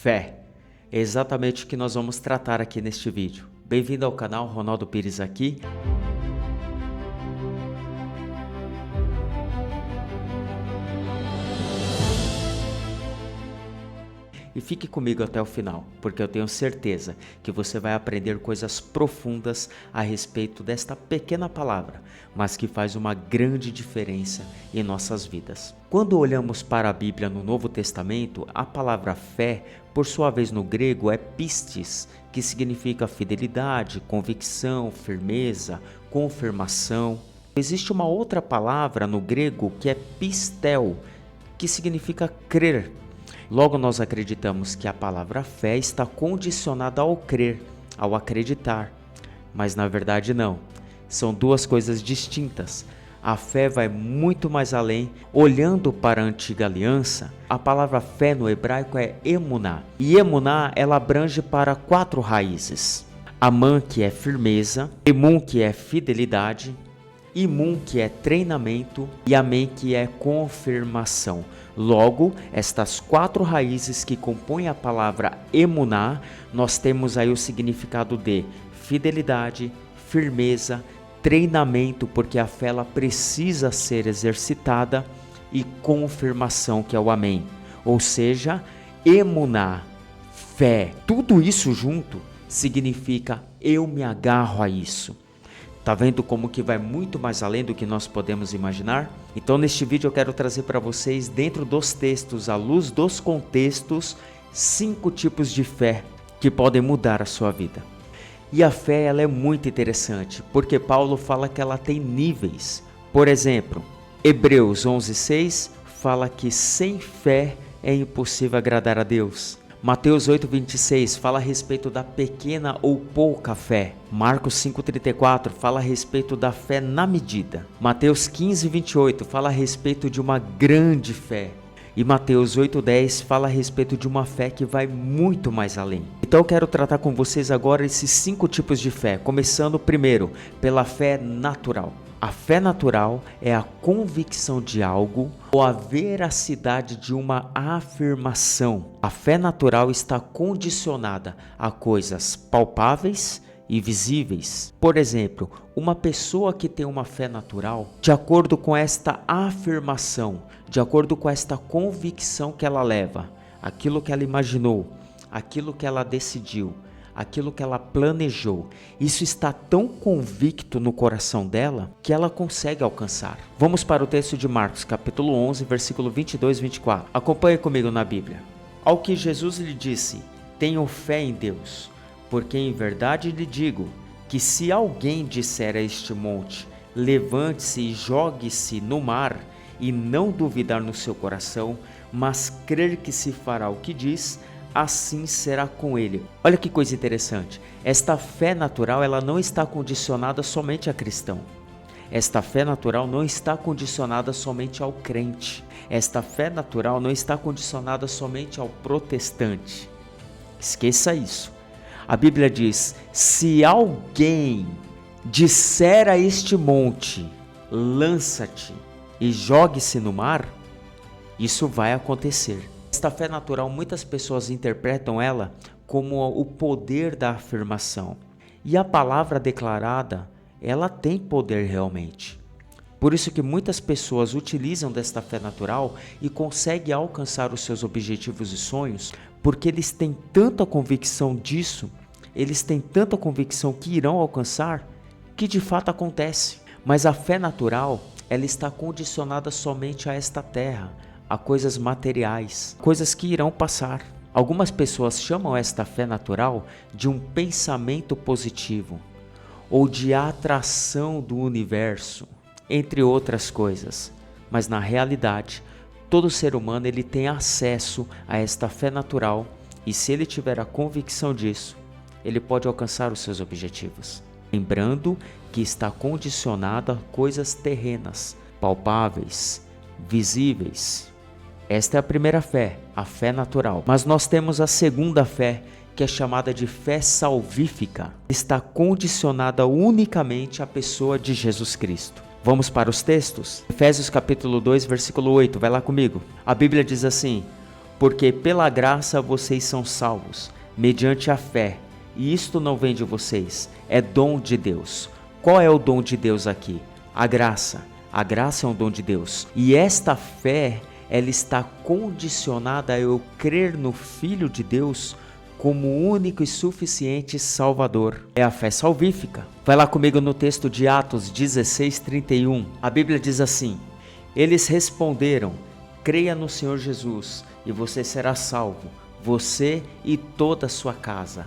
Fé. É exatamente o que nós vamos tratar aqui neste vídeo. Bem-vindo ao canal, Ronaldo Pires aqui. E fique comigo até o final, porque eu tenho certeza que você vai aprender coisas profundas a respeito desta pequena palavra, mas que faz uma grande diferença em nossas vidas. Quando olhamos para a Bíblia no Novo Testamento, a palavra fé, por sua vez no grego, é pistis, que significa fidelidade, convicção, firmeza, confirmação. Existe uma outra palavra no grego que é pistel, que significa crer. Logo, nós acreditamos que a palavra fé está condicionada ao crer, ao acreditar. Mas na verdade não. São duas coisas distintas. A fé vai muito mais além. Olhando para a antiga aliança, a palavra fé no hebraico é emuná. E emuná, ela abrange para 4 raízes. Amã, que é firmeza. Emun, que é fidelidade. Imun, que é treinamento. E amém, que é confirmação. Logo, estas 4 raízes que compõem a palavra emuná, nós temos aí o significado de fidelidade, firmeza, treinamento, porque a fé ela precisa ser exercitada, e confirmação, que é o amém. Ou seja, emuná, fé, tudo isso junto significa eu me agarro a isso. Tá vendo como que vai muito mais além do que nós podemos imaginar? Então neste vídeo eu quero trazer para vocês, dentro dos textos, à luz dos contextos, 5 tipos de fé que podem mudar a sua vida. E a fé ela é muito interessante, porque Paulo fala que ela tem níveis. Por exemplo, Hebreus 11:6 fala que sem fé é impossível agradar a Deus. Mateus 8:26 fala a respeito da pequena ou pouca fé. Marcos 5:34 fala a respeito da fé na medida. Mateus 15:28 fala a respeito de uma grande fé. E Mateus 8:10 fala a respeito de uma fé que vai muito mais além. Então eu quero tratar com vocês agora esses 5 tipos de fé, começando primeiro pela fé natural. A fé natural é a convicção de algo ou a veracidade de uma afirmação. A fé natural está condicionada a coisas palpáveis e visíveis. Por exemplo, uma pessoa que tem uma fé natural, de acordo com esta afirmação, de acordo com esta convicção que ela leva, aquilo que ela imaginou, aquilo que ela decidiu, aquilo que ela planejou, isso está tão convicto no coração dela que ela consegue alcançar. Vamos para o texto de Marcos, capítulo 11, versículo 22 e 24. Acompanhe comigo na Bíblia. Ao que Jesus lhe disse: tenho fé em Deus, porque em verdade lhe digo que se alguém disser a este monte, levante-se e jogue-se no mar, e não duvidar no seu coração, mas crer que se fará o que diz, assim será com ele. Olha que coisa interessante. Esta fé natural ela não está condicionada somente a cristão. Esta fé natural não está condicionada somente ao crente. Esta fé natural não está condicionada somente ao protestante. Esqueça isso. A Bíblia diz: se alguém disser a este monte, lança-te e jogue-se no mar, isso vai acontecer. Esta fé natural, muitas pessoas interpretam ela como o poder da afirmação. E a palavra declarada, ela tem poder realmente. Por isso que muitas pessoas utilizam desta fé natural e conseguem alcançar os seus objetivos e sonhos, porque eles têm tanta convicção disso, eles têm tanta convicção que irão alcançar, que de fato acontece. Mas a fé natural, ela está condicionada somente a esta terra, a coisas materiais, coisas que irão passar. Algumas pessoas chamam esta fé natural de um pensamento positivo ou de atração do universo, entre outras coisas. Mas na realidade, todo ser humano ele tem acesso a esta fé natural, e se ele tiver a convicção disso, ele pode alcançar os seus objetivos. Lembrando que está condicionada a coisas terrenas, palpáveis, visíveis. Esta é a primeira fé, a fé natural. Mas nós temos a segunda fé, que é chamada de fé salvífica. Está condicionada unicamente à pessoa de Jesus Cristo. Vamos para os textos? Efésios capítulo 2, versículo 8, vai lá comigo. A Bíblia diz assim: porque pela graça vocês são salvos, mediante a fé. E isto não vem de vocês, é dom de Deus. Qual é o dom de Deus aqui? A graça. A graça é um dom de Deus. E esta fé, ela está condicionada a eu crer no Filho de Deus como único e suficiente Salvador. É a fé salvífica. Vai lá comigo no texto de Atos 16:31. A Bíblia diz assim: eles responderam: creia no Senhor Jesus e você será salvo, você e toda a sua casa.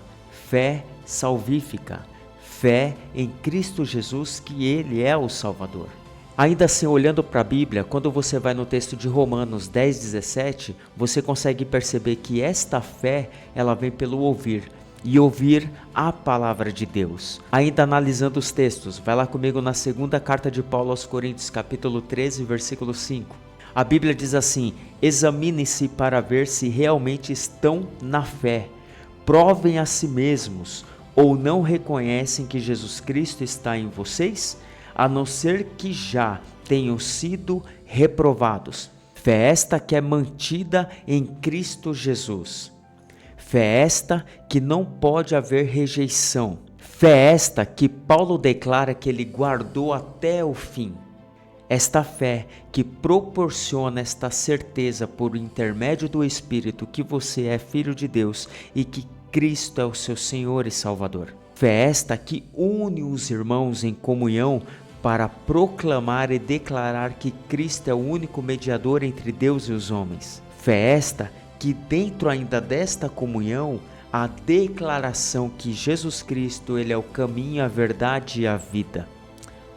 Fé salvífica, fé em Cristo Jesus, que Ele é o Salvador. Ainda assim, olhando para a Bíblia, quando você vai no texto de Romanos 10:17, você consegue perceber que esta fé, ela vem pelo ouvir, e ouvir a palavra de Deus. Ainda analisando os textos, vai lá comigo na segunda carta de Paulo aos Coríntios, capítulo 13, versículo 5. A Bíblia diz assim: examine-se para ver se realmente estão na fé. Provem a si mesmos, ou não reconhecem que Jesus Cristo está em vocês, a não ser que já tenham sido reprovados. Fé esta que é mantida em Cristo Jesus. Fé esta que não pode haver rejeição. Fé esta que Paulo declara que ele guardou até o fim. Esta fé que proporciona esta certeza por intermédio do Espírito que você é filho de Deus e que Cristo é o seu Senhor e Salvador. Fé esta que une os irmãos em comunhão para proclamar e declarar que Cristo é o único mediador entre Deus e os homens. Fé esta que dentro ainda desta comunhão, a declaração que Jesus Cristo, Ele é o caminho, a verdade e a vida.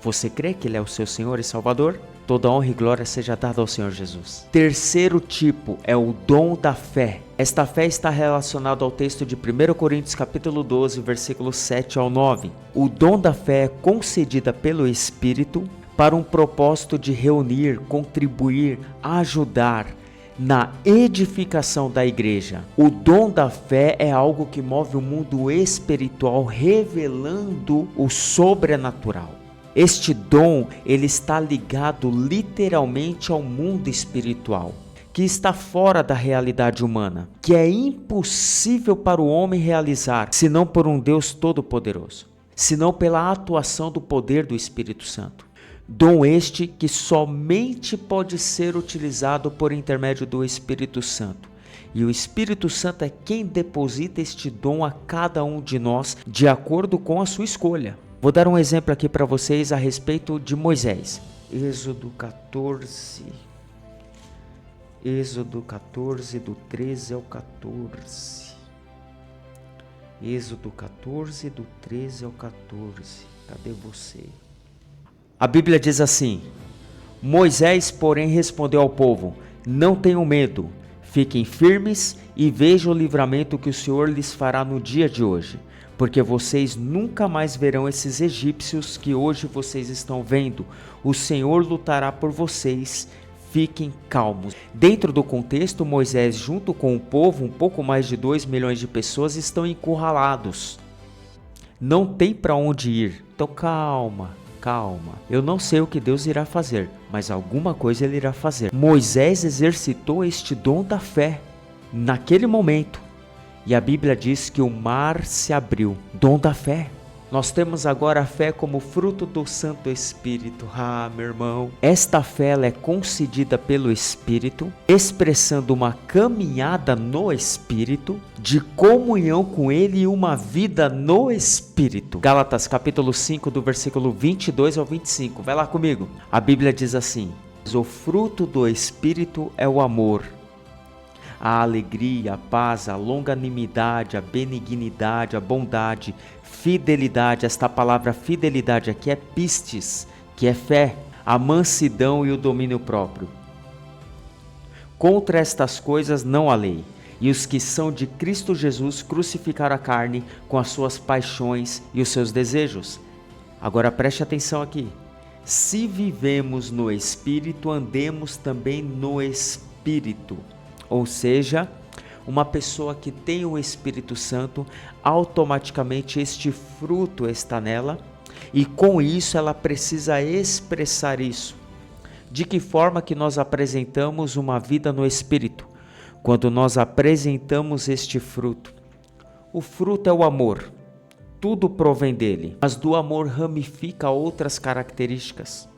Você crê que Ele é o seu Senhor e Salvador? Toda honra e glória seja dada ao Senhor Jesus. Terceiro tipo é o dom da fé. Esta fé está relacionada ao texto de 1 Coríntios capítulo 12, versículos 7 ao 9. O dom da fé é concedida pelo Espírito para um propósito de reunir, contribuir, ajudar na edificação da igreja. O dom da fé é algo que move o mundo espiritual, revelando o sobrenatural. Este dom, ele está ligado literalmente ao mundo espiritual, que está fora da realidade humana, que é impossível para o homem realizar, senão por um Deus todo-poderoso, senão pela atuação do poder do Espírito Santo. Dom este que somente pode ser utilizado por intermédio do Espírito Santo. E o Espírito Santo é quem deposita este dom a cada um de nós, de acordo com a sua escolha. Vou dar um exemplo aqui para vocês a respeito de Moisés. Êxodo 14, do 13 ao 14. Êxodo 14, do 13 ao 14. Cadê você? A Bíblia diz assim: Moisés, porém, respondeu ao povo: não tenham medo, fiquem firmes e vejam o livramento que o Senhor lhes fará no dia de hoje. Porque vocês nunca mais verão esses egípcios que hoje vocês estão vendo. O Senhor lutará por vocês, fiquem calmos. Dentro do contexto, Moisés, junto com o povo, um pouco mais de 2 milhões de pessoas, estão encurralados. Não tem para onde ir. Então calma. Eu não sei o que Deus irá fazer, mas alguma coisa Ele irá fazer. Moisés exercitou este dom da fé naquele momento. E a Bíblia diz que o mar se abriu. Dom da fé. Nós temos agora a fé como fruto do Santo Espírito. Meu irmão. Esta fé ela é concedida pelo Espírito, expressando uma caminhada no Espírito, de comunhão com Ele e uma vida no Espírito. Gálatas capítulo 5, do versículo 22 ao 25. Vai lá comigo. A Bíblia diz assim: o fruto do Espírito é o amor, a alegria, a paz, a longanimidade, a benignidade, a bondade, fidelidade. Esta palavra fidelidade aqui é pistis, que é fé, a mansidão e o domínio próprio. Contra estas coisas não há lei, e os que são de Cristo Jesus crucificaram a carne com as suas paixões e os seus desejos. Agora preste atenção aqui. Se vivemos no Espírito, andemos também no Espírito. Ou seja, uma pessoa que tem o Espírito Santo, automaticamente este fruto está nela, e com isso ela precisa expressar isso. De que forma que nós apresentamos uma vida no Espírito? quando nós apresentamos este fruto. O fruto é o amor, tudo provém dele, mas do amor ramifica outras características.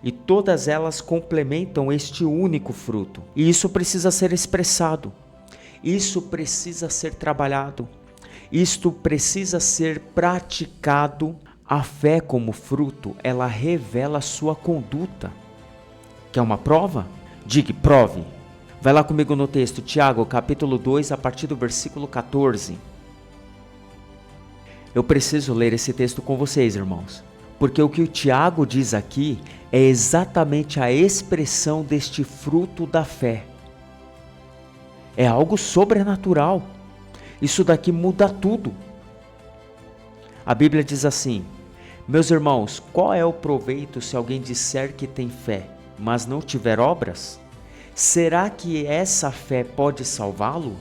E todas elas complementam este único fruto. E isso precisa ser expressado, isso precisa ser trabalhado, isto precisa ser praticado. A fé como fruto, ela revela a sua conduta. Quer uma prova? Diga, prove. Vai lá comigo no texto, Tiago, capítulo 2, a partir do versículo 14. Eu preciso ler esse texto com vocês, irmãos, porque o que o Tiago diz aqui é exatamente a expressão deste fruto da fé. É algo sobrenatural. Isso daqui muda tudo. A Bíblia diz assim: meus irmãos, qual é o proveito se alguém disser que tem fé, mas não tiver obras? Será que essa fé pode salvá-lo?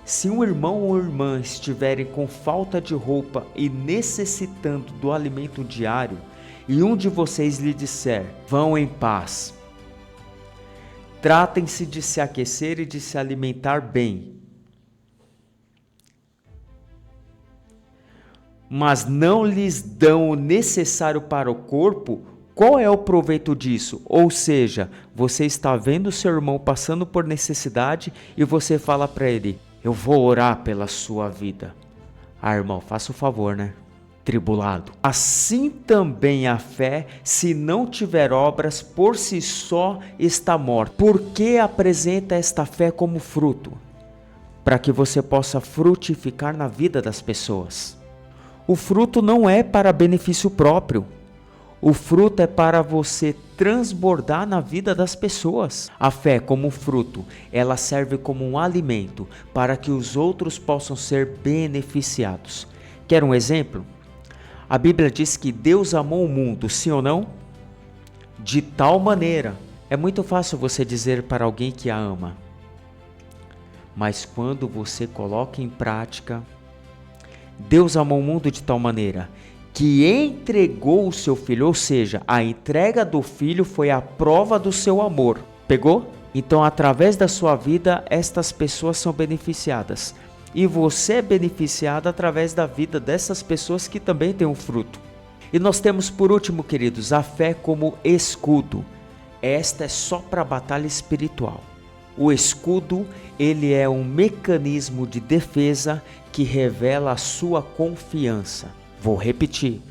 Se um irmão ou irmã estiverem com falta de roupa e necessitando do alimento diário, e um de vocês lhe disser, vão em paz, tratem-se de se aquecer e de se alimentar bem, mas não lhes dão o necessário para o corpo, qual é o proveito disso? Ou seja, você está vendo seu irmão passando por necessidade e você fala para ele, eu vou orar pela sua vida. Ah, irmão, faça o favor, né? Tribulado. Assim também a fé, se não tiver obras, por si só está morta. Por que apresenta esta fé como fruto? Para que você possa frutificar na vida das pessoas. O fruto não é para benefício próprio. O fruto é para você transbordar na vida das pessoas. A fé, como fruto, ela serve como um alimento para que os outros possam ser beneficiados. Quer um exemplo? A Bíblia diz que Deus amou o mundo, sim ou não? De tal maneira. É muito fácil você dizer para alguém que a ama. Mas quando você coloca em prática, Deus amou o mundo de tal maneira que entregou o seu filho, ou seja, a entrega do filho foi a prova do seu amor. Pegou? Então, através da sua vida, estas pessoas são beneficiadas. E você é beneficiado através da vida dessas pessoas que também têm um fruto. E nós temos por último, queridos, a fé como escudo. Esta é só para a batalha espiritual. O escudo, ele é um mecanismo de defesa que revela a sua confiança. Vou repetir.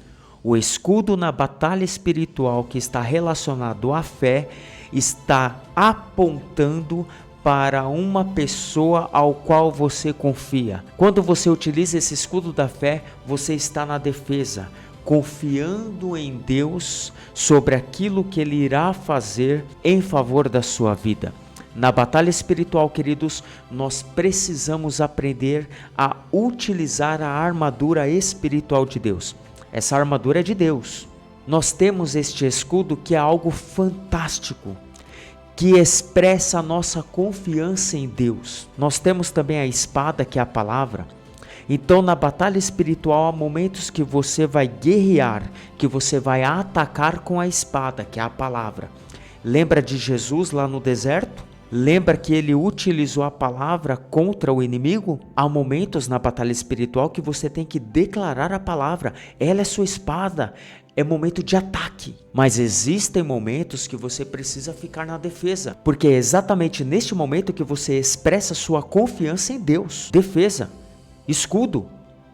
O escudo na batalha espiritual que está relacionado à fé está apontando para uma pessoa ao qual você confia. Quando você utiliza esse escudo da fé, você está na defesa, confiando em Deus sobre aquilo que Ele irá fazer em favor da sua vida. Na batalha espiritual, queridos, nós precisamos aprender a utilizar a armadura espiritual de Deus. Essa armadura é de Deus. Nós temos este escudo que é algo fantástico, que expressa a nossa confiança em Deus. Nós temos também a espada, que é a palavra. Então, na batalha espiritual, há momentos que você vai guerrear, que você vai atacar com a espada, que é a palavra. Lembra de Jesus lá no deserto? Lembra que ele utilizou a palavra contra o inimigo? Há momentos na batalha espiritual que você tem que declarar a palavra. Ela é sua espada. É momento de ataque. Mas existem momentos que você precisa ficar na defesa. Porque é exatamente neste momento que você expressa sua confiança em Deus. Defesa. Escudo.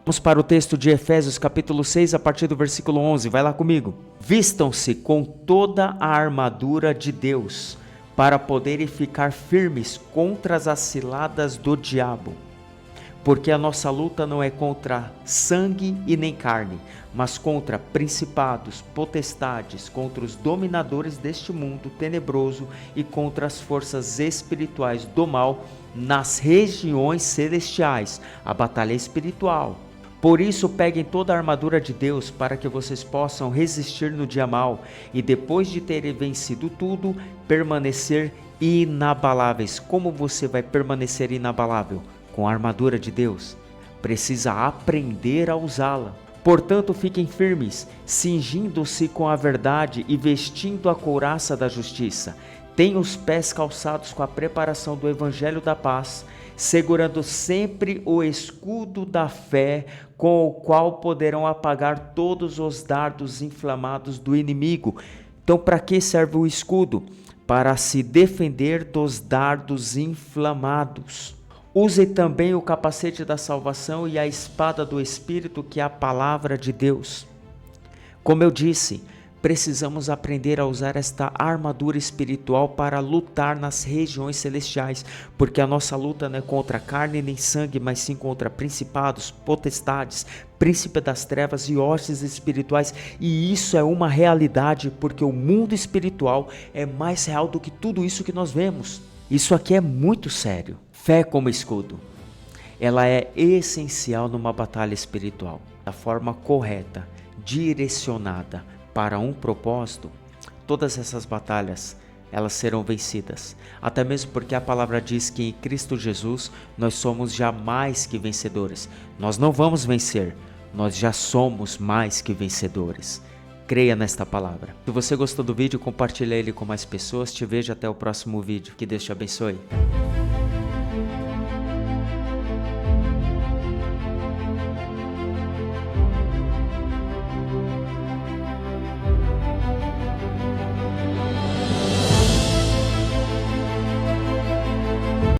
Vamos para o texto de Efésios capítulo 6 a partir do versículo 11. Vai lá comigo. Vistam-se com toda a armadura de Deus, para poderem ficar firmes contra as ciladas do diabo. Porque a nossa luta não é contra sangue e nem carne, mas contra principados, potestades, contra os dominadores deste mundo tenebroso e contra as forças espirituais do mal nas regiões celestiais. A batalha é espiritual. Por isso, peguem toda a armadura de Deus para que vocês possam resistir no dia mau e depois de terem vencido tudo, permanecer inabaláveis. Como você vai permanecer inabalável? Com a armadura de Deus. Precisa aprender a usá-la. Portanto, fiquem firmes, cingindo-se com a verdade e vestindo a couraça da justiça. Tenham os pés calçados com a preparação do evangelho da paz segurando sempre o escudo da fé, com o qual poderão apagar todos os dardos inflamados do inimigo. Então, para que serve o escudo? Para se defender dos dardos inflamados. Use também o capacete da salvação e a espada do Espírito, que é a palavra de Deus. Como eu disse, precisamos aprender a usar esta armadura espiritual para lutar nas regiões celestiais, porque a nossa luta não é contra carne nem sangue, mas sim contra principados, potestades, príncipe das trevas e hostes espirituais, e isso é uma realidade, porque o mundo espiritual é mais real do que tudo isso que nós vemos. Isso aqui é muito sério. Fé como escudo. Ela é essencial numa batalha espiritual, da forma correta, direcionada para um propósito. Todas essas batalhas, elas serão vencidas, até mesmo porque a palavra diz que em Cristo Jesus nós somos já mais que vencedores. Nós não vamos vencer, nós já somos mais que vencedores. Creia nesta palavra. Se você gostou do vídeo, compartilhe ele com mais pessoas. Te vejo até o próximo vídeo. Que Deus te abençoe.